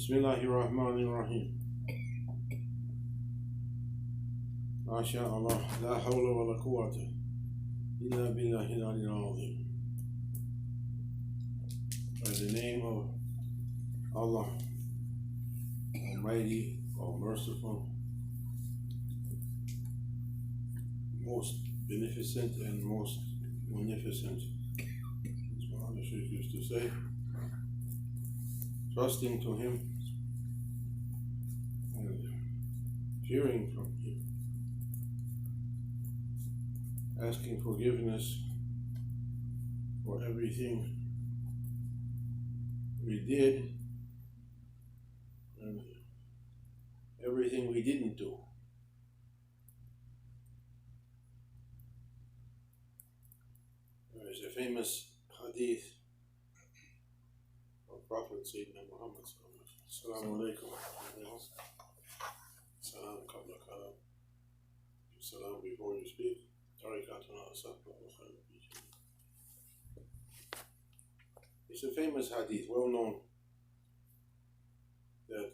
Bismillahirrahmanirrahim. MashaAllah, la hawla wa la quwwata illa billahi al-aliyyil azim. By the name of Allah, Almighty, All Merciful, most beneficent and most munificent. As Muhammad Shaykh used to say, trusting to Him and hearing from Him, asking forgiveness for everything we did and everything we didn't do. There's a famous hadith of Prophet Sayyidina Muhammad Assalamu alaikum. Salam qabla kalam. Salam before you speak. It's a famous hadith, well known, that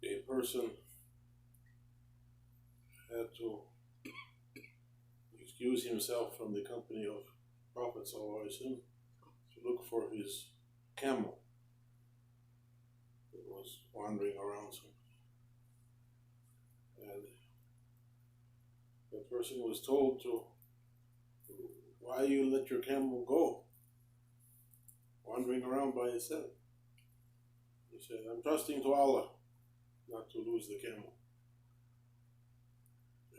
a person had to excuse himself from the company of Prophet ﷺ to look for his camel that was wandering around somewhere. And the person was told to, why you let your camel go, wandering around by itself? He said, I'm trusting to Allah not to lose the camel.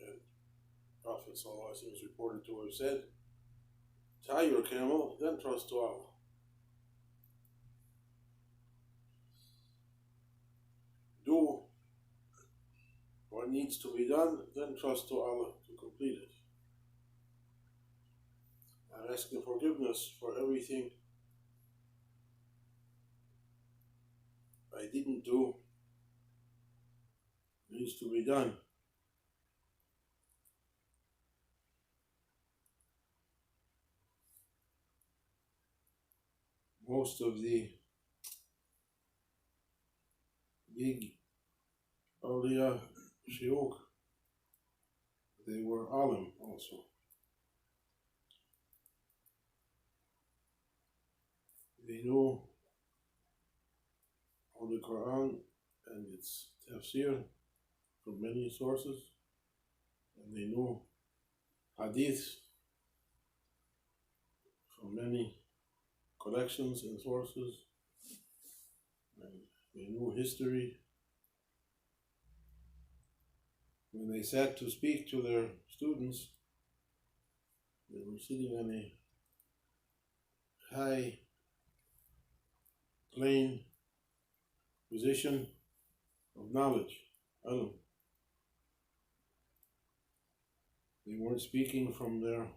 And Prophet ﷺ is reported to have said, tie your camel, then trust to Allah. Do what needs to be done, then trust to Allah to complete it. I'm asking forgiveness for everything I didn't do, needs to be done. Most of the big awliya, Shaykh, they were alim also. They knew all the Quran and its tafsir from many sources, and they knew hadiths from many collections and sources, and they knew history. When they sat to speak to their students, they were sitting on a high plane position of knowledge, ilm. They weren't speaking from their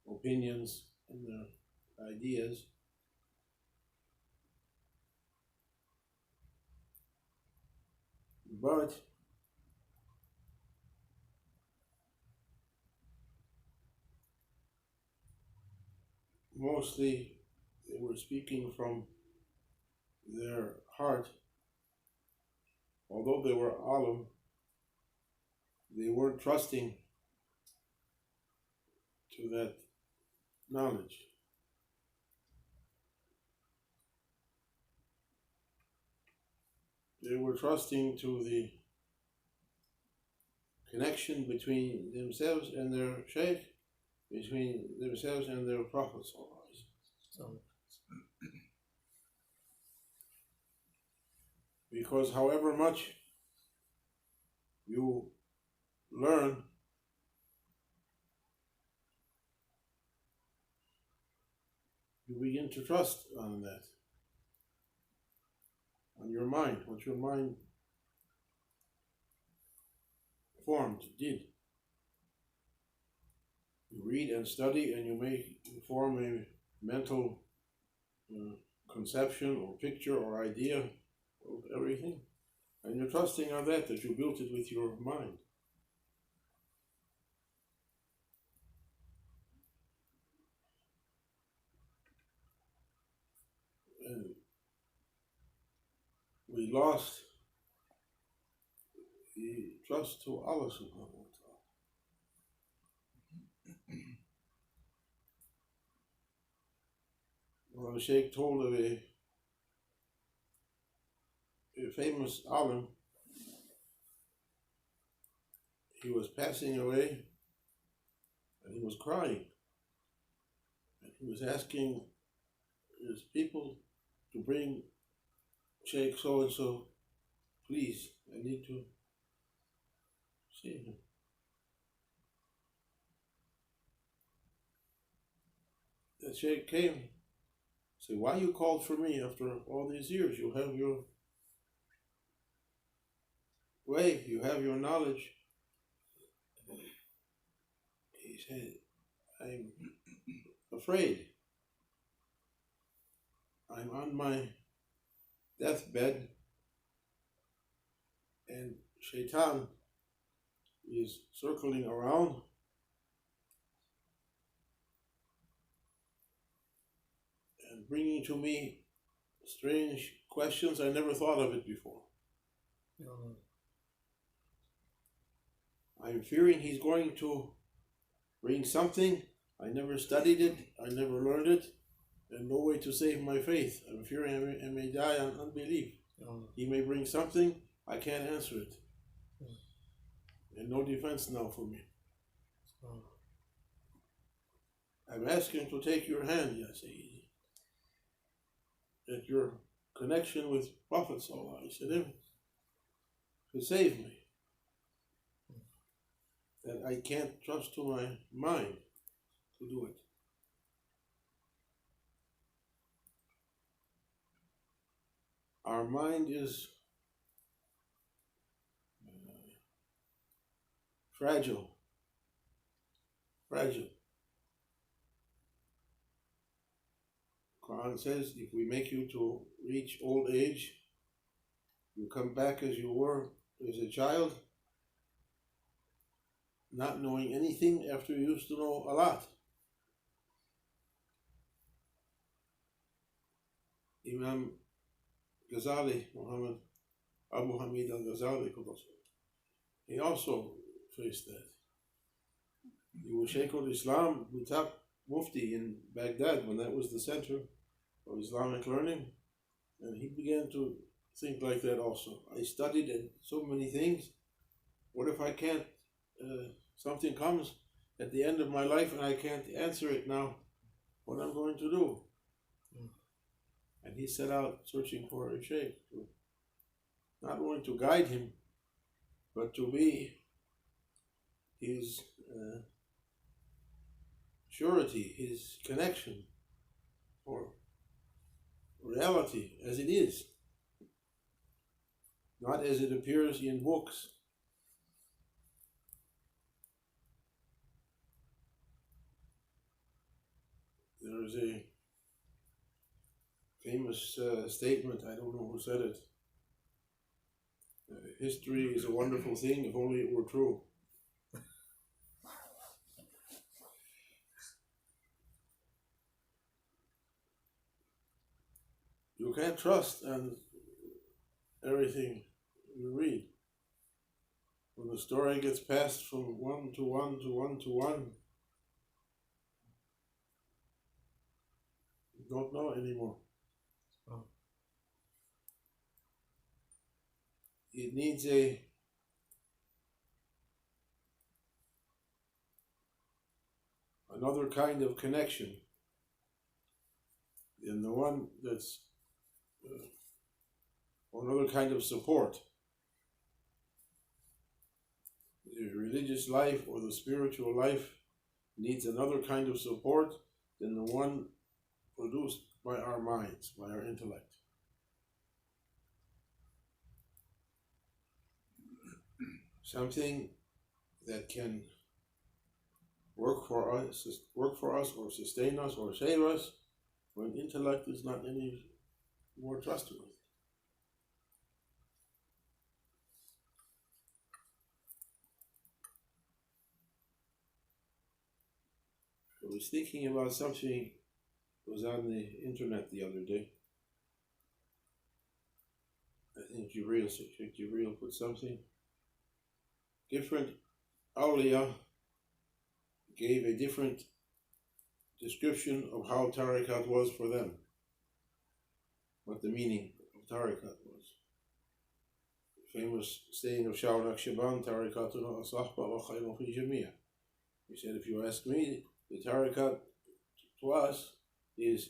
opinions and their ideas. But mostly they were speaking from their heart. Although they were alim, they weren't trusting to that knowledge. They were trusting to the connection between themselves and their Shaykh, between themselves and their Prophet. Because however much you learn, you begin to trust on that, on your mind, what your mind formed, did. You read and study and you form a mental conception or picture or idea of everything. And you're trusting on that you built it with your mind. And be lost, he trusts to Allah subhanahu wa ta'ala. Well, the Shaykh told of a famous alim. He was passing away and he was crying. And he was asking his people to bring Shaykh so and so, please, I need to see him. The Shaykh came, said, why you called for me after all these years? You have your way, you have your knowledge. He said, I'm afraid. I'm on my deathbed and Shaitan is circling around and bringing to me strange questions. I never thought of it before. I'm fearing he's going to bring something. I never studied it, I never learned it, and no way to save my faith. I'm fearing I may die on unbelief. He may bring something, I can't answer it. And no defense now for me. I'm asking to take your hand, Ya Sayyidi, that your connection with Prophet Sallallahu Alaihi Wasallam to save me. That I can't trust to my mind to do it. Our mind is fragile. Quran says, if we make you to reach old age, you come back as you were as a child, not knowing anything after you used to know a lot. Imam Ghazali, Muhammad Abu Hamid al-Ghazali, he also faced that. He was Shaykh al-Islam, the top mufti in Baghdad when that was the center of Islamic learning, and he began to think like that also. I studied so many things. What if I can't, something comes at the end of my life and I can't answer it now? What I'm going to do? And he set out searching for a Shaykh, not only to guide him, but to be his surety, his connection for reality as it is, not as it appears in books. There is a famous statement, I don't know who said it. History is a wonderful thing if only it were true. You can't trust on everything you read. When the story gets passed from one to one to one to one, you don't know anymore. It needs another kind of connection than the one that's or another kind of support. The religious life or the spiritual life needs another kind of support than the one produced by our minds, by our intellect. Something that can work for us or sustain us or save us when intellect is not any more trustworthy. I was thinking about something that was on the internet the other day. I think Shaykh Jibreel put something different. Awliya gave a different description of how tariqat was for them, what the meaning of tariqat was. The famous saying of Shaykh Naqshband, tariqatuna suhba wa khayrun fi jamia. He said, if you ask me, the tariqat to us is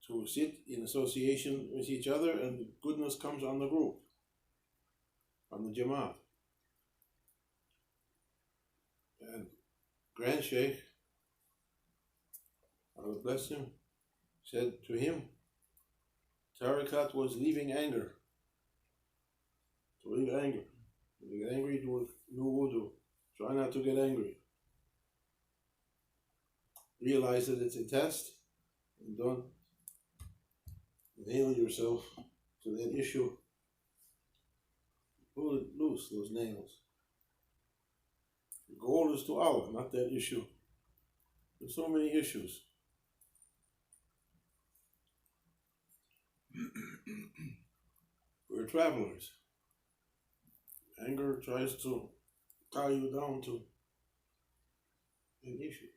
to sit in association with each other, and goodness comes on the group, on the Jamaat. And Grand Sheikh, Allah bless him, said to him, tariqat was leaving anger. To leave anger. When you get angry, do no wudu. Try not to get angry. Realize that it's a test, and don't nail yourself to that issue. Pull it loose, those nails. The goal is to Allah, not that issue. There's so many issues. We're travelers. Anger tries to tie you down to an issue.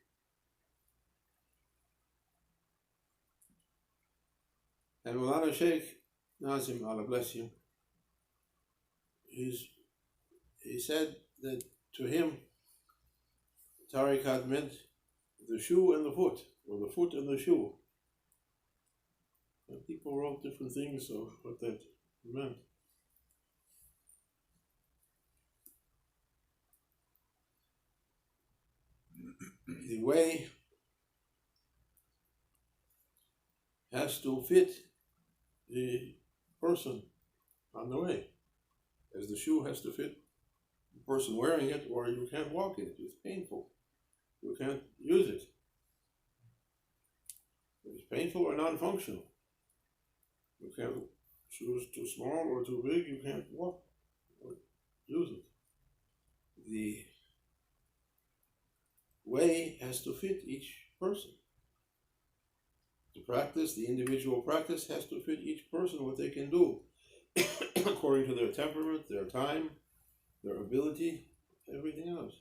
And Mulana Sheikh Nazim, Allah bless him, he said that to him, tariqat meant the shoe and the foot, or the foot and the shoe. And people wrote different things of what that meant. The way has to fit the person on the way, as the shoe has to fit the person wearing it, or you can't walk in it. It's painful. You can't use it. It's painful or non-functional. You can't choose too small or too big. You can't walk or use it. The way has to fit each person. The practice, the individual practice, has to fit each person, what they can do according to their temperament, their time, their ability, everything else.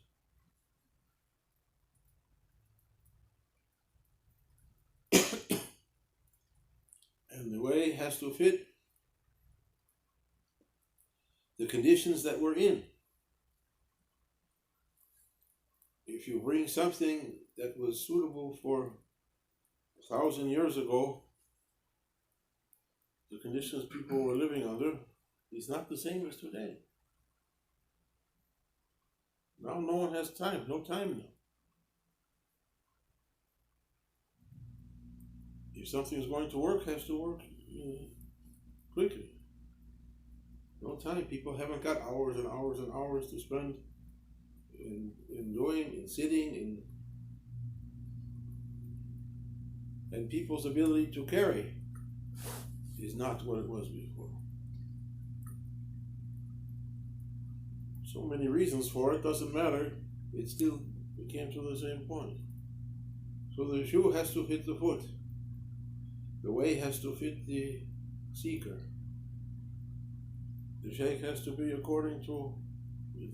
And the way has to fit the conditions that we're in. If you bring something that was suitable for 1,000 years ago, the conditions people were living under is not the same as today. Now no one has time, no time now. If something is going to work, it has to work quickly. No time. People haven't got hours and hours and hours to spend in doing, in sitting, and people's ability to carry is not what it was before. So many reasons for it, doesn't matter. It still, we came to the same point. So the shoe has to fit the foot. The way has to fit the seeker. The sheikh has to be according to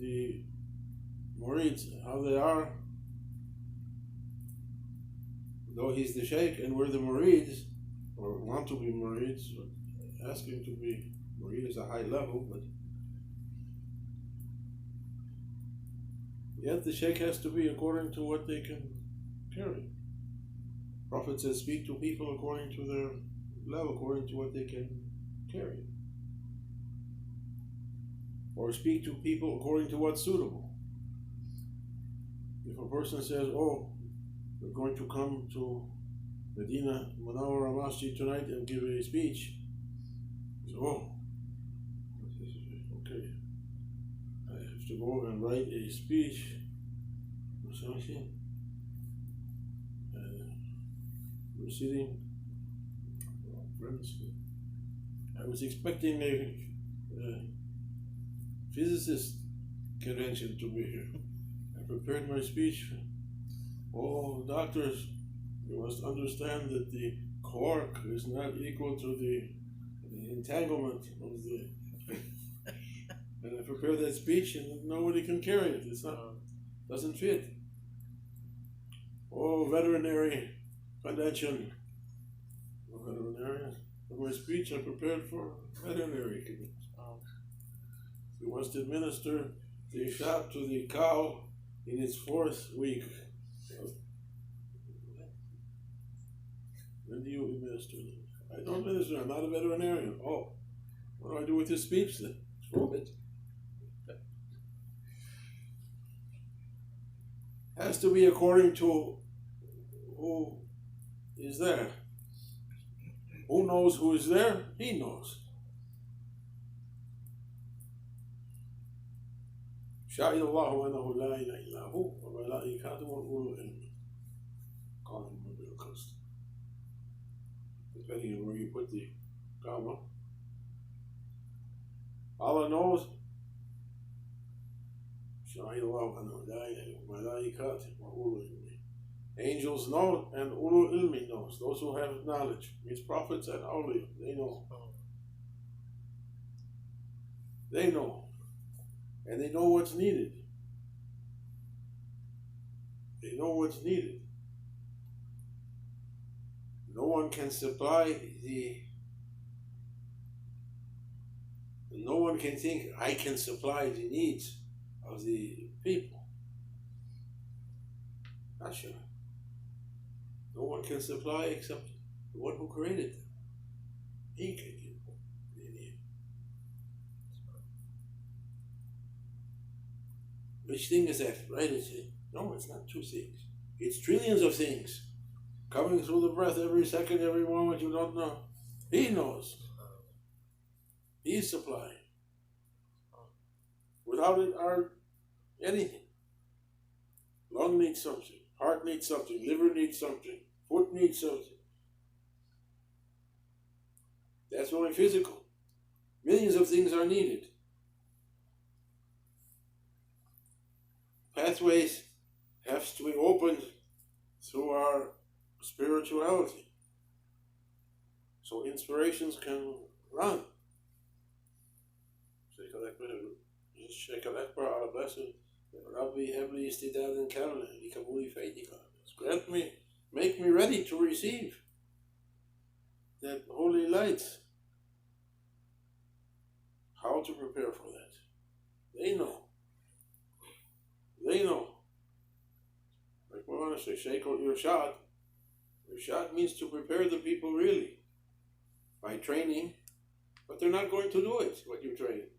the murids, how they are. Though he's the sheikh and we're the murids, or want to be murids, asking to be murid is a high level, but yet the sheikh has to be according to what they can carry. Prophet says, speak to people according to their level, according to what they can carry. Or speak to people according to what's suitable. If a person says, oh, we're going to come to Medina Munawwara Masjid tonight and give a speech, he says, oh, okay, I have to go and write a speech or something. We're sitting, friends. I was expecting a physicist convention to be here. I prepared my speech. Oh, doctors, you must understand that the quark is not equal to the the entanglement of the. And I prepare that speech, and nobody can carry it. It's not, doesn't fit. Oh, veterinary convention. Oh, veterinarian. For my speech, I prepared for veterinary convention. He wants to administer the shot to the cow in its 4th week. When do you administer them? I don't administer. I'm not a veterinarian. Oh, what do I do with this speech then? Prove it. Has to be according to who is there. Who knows who is there? He knows. شهد الله أنه لا إله إلا هو وملائكته وأولو العلم قائما بالقسط. Depending on where you put the comma. Allah knows. شهد الله أنه لا إله إلا هو وملائكته وأولو العلم. Angels know, and Ulul Ilmi knows. Those who have knowledge, means prophets and awliya, they know. They know. And they know what's needed. They know what's needed. No one can supply no one can think, I can supply the needs of the people. Not sure. No one can supply except the one who created them. He can give what they need. Which thing is that? Right? No, it's not 2 things. It's trillions of things coming through the breath every second, every moment. You don't know. He knows. He's supplying. Without it, anything. Lung needs something. Heart needs something. Liver needs something. Foot needs something. That's only physical. Millions of things are needed. Pathways have to be opened through our spirituality, so inspirations can run. Shaykh Al-Akbar ala blessing. Rabbi Hebli Istidadan Karna, Likabuli Faidika. Grant me, make me ready to receive that holy light. How to prepare for that? They know. They know. Like we want to say, Shaykh Irshad. Irshad means to prepare the people really by training, but they're not going to do it, what you train.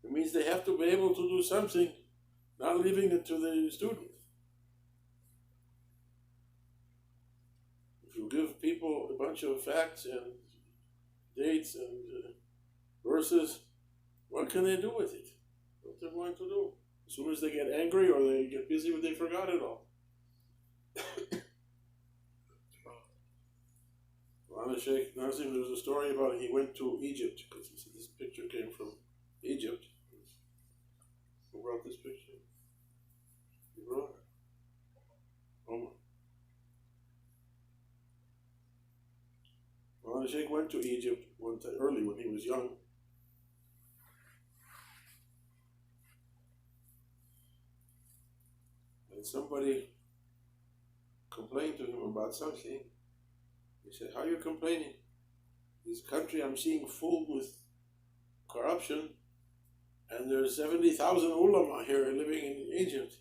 It means they have to be able to do something, not leaving it to the student. If you give people a bunch of facts and dates and verses, what can they do with it? What they're going to do? As soon as they get angry or they get busy, they forgot it all. Sheikh Nazim, there's a story about he went to Egypt, because he said this picture came from Egypt. Who brought this picture? You brought it? Omar. Sheikh went to Egypt one time, early when he was young. And somebody complained to him about something. He said, how are you complaining? This country I'm seeing full with corruption, and there's 70,000 ulama here living in Egypt.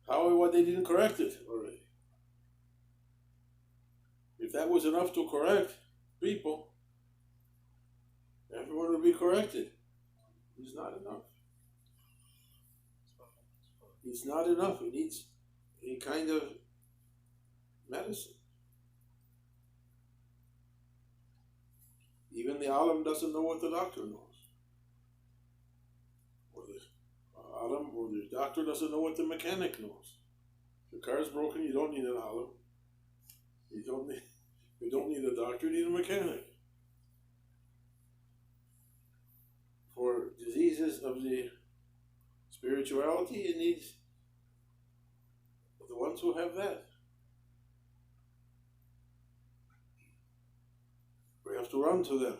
What they didn't correct it already? If that was enough to correct people, everyone would be corrected. It's not enough. It's not enough. It needs a kind of medicine. Even the alim doesn't know what the doctor knows. Or the alim or the doctor doesn't know what the mechanic knows. If your car is broken, you don't need an alim. You don't need a doctor, you need a mechanic. For diseases of the spirituality, it needs the ones who have that. We have have to run to them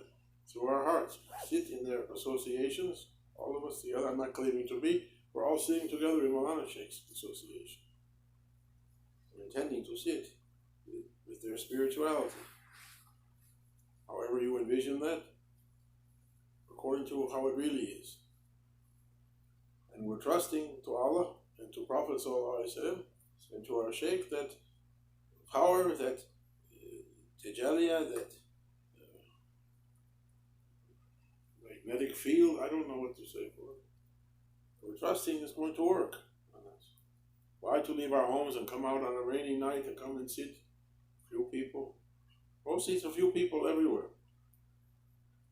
through our hearts, sit in their associations, all of us together. I'm not claiming to be. We're all sitting together in Maulana Shaykh's association. We're intending to sit with their spirituality. However you envision that, according to how it really is. And we're trusting to Allah and to Prophet ﷺ and to our Shaykh that power, that tajalliya, that magnetic field, I don't know what to say for it. We're trusting it's going to work on us. Why to leave our homes and come out on a rainy night and come and sit? Few people. Most it's a few people everywhere.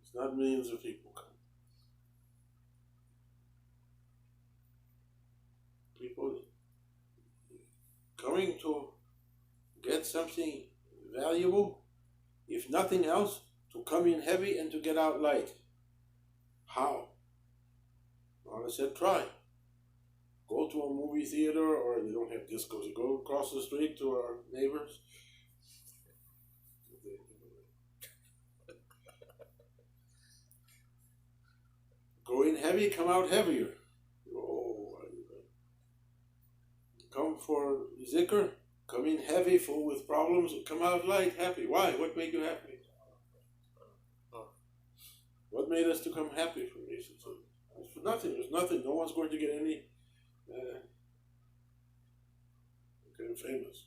It's not millions of people come. People coming to get something valuable, if nothing else, to come in heavy and to get out light. How? Allah said, try. Go to a movie theater, or they don't have discos. Go across the street to our neighbors. Go in heavy, come out heavier. Oh, come for zikr, come in heavy, full with problems, come out light, happy. Why? What made you happy? What made us to come happy from this? It's for nothing. There's nothing. No one's going to get any kind of famous.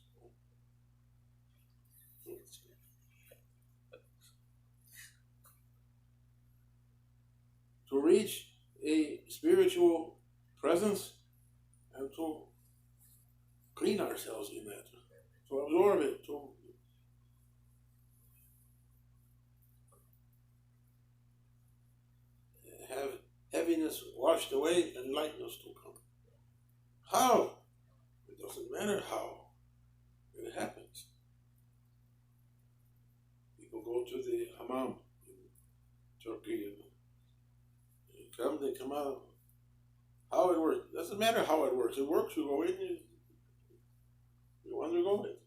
To reach a spiritual presence and to clean ourselves in that, to absorb it, to have heaviness washed away and lightness to come. How? It doesn't matter how. It happens. People go to the hammam in Turkey and they come out. How it works? Doesn't matter how it works. It works. You go in, you undergo it.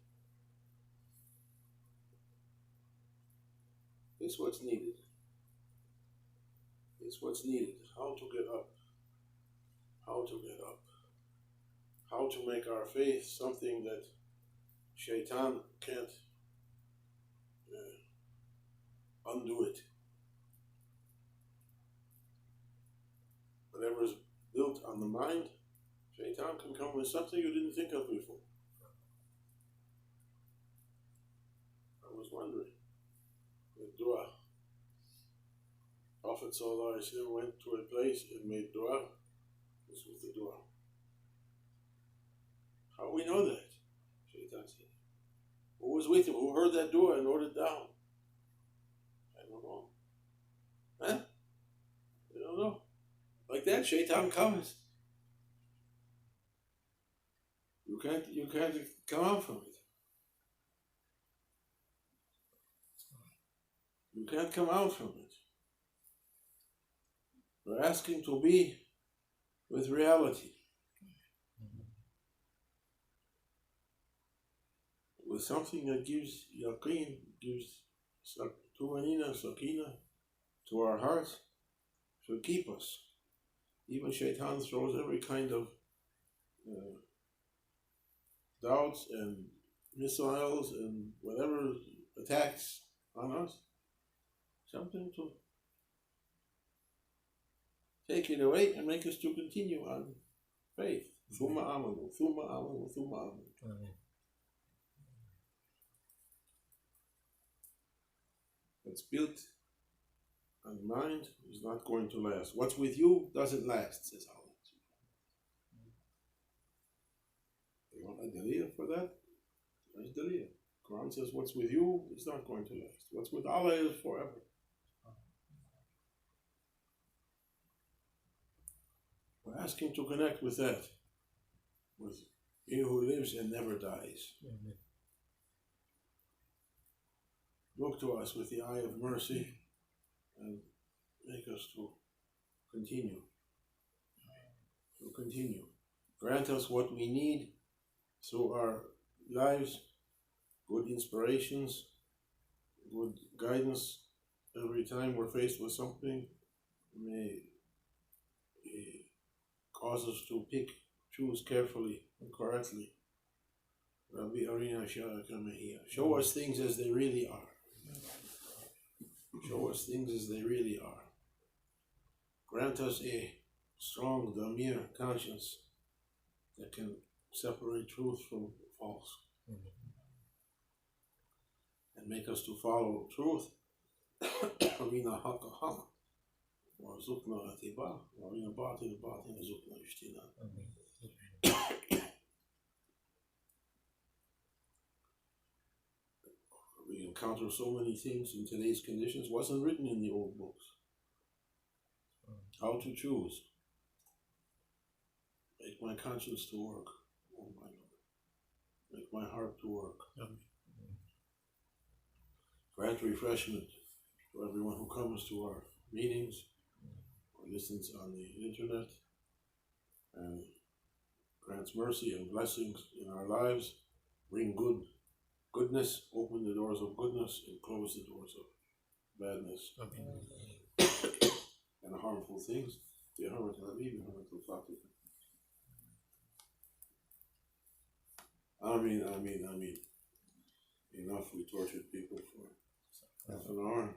It's what's needed. It's what's needed. How to get up. How to get up. How to make our faith something that Shaitan can't undo it. Whatever is built on the mind, Shaitan can come with something you didn't think of before. I was wondering, with dua, Prophet ﷺ went to a place and made dua. This was the dua. How we know that? Shaitan said. Who was with him? Who heard that dua and wrote it down? I don't know. Huh? I don't know. Like that, Shaitan comes. You can't come out from it. You can't come out from it. We're asking to be with reality. With something that gives yaqeen, gives tumanina, sakina to our hearts, should keep us. Even Shaitan throws every kind of doubts and missiles and whatever attacks on us. Something to take it away and make us to continue on faith. Thumma amanu, thumma amanu, thumma amanu. What's built on the mind is not going to last. What's with you doesn't last, says Allah. You want a dalil for that? There's dalil. Quran says what's with you is not going to last. What's with Allah is forever. We're asking to connect with that, with He who lives and never dies. Amen. Look to us with the eye of mercy and make us to continue. Grant us what we need through our lives, good inspirations, good guidance, every time we're faced with something, may cause us to choose carefully and correctly. Rabbi Arina Sha'akamahia. Show us things as they really are. Show us things as they really are. Grant us a strong damir conscience that can separate truth from false. And make us to follow truth. Arina Haqqa Haqq. وارزقنا اتباعه وارنا باطل باطل وارزقنا اجتنابه. We encounter so many things in today's conditions wasn't written in the old books. How to choose. Make my conscience to work, oh my Lord. Make my heart to work. Grant refreshment to everyone who comes to our meetings or listens on the internet, and grants mercy and blessings in our lives. Bring goodness, open the doors of goodness and close the doors of badness and harmful things. Ameen, ameen, ameen. Enough, we tortured people for half an hour.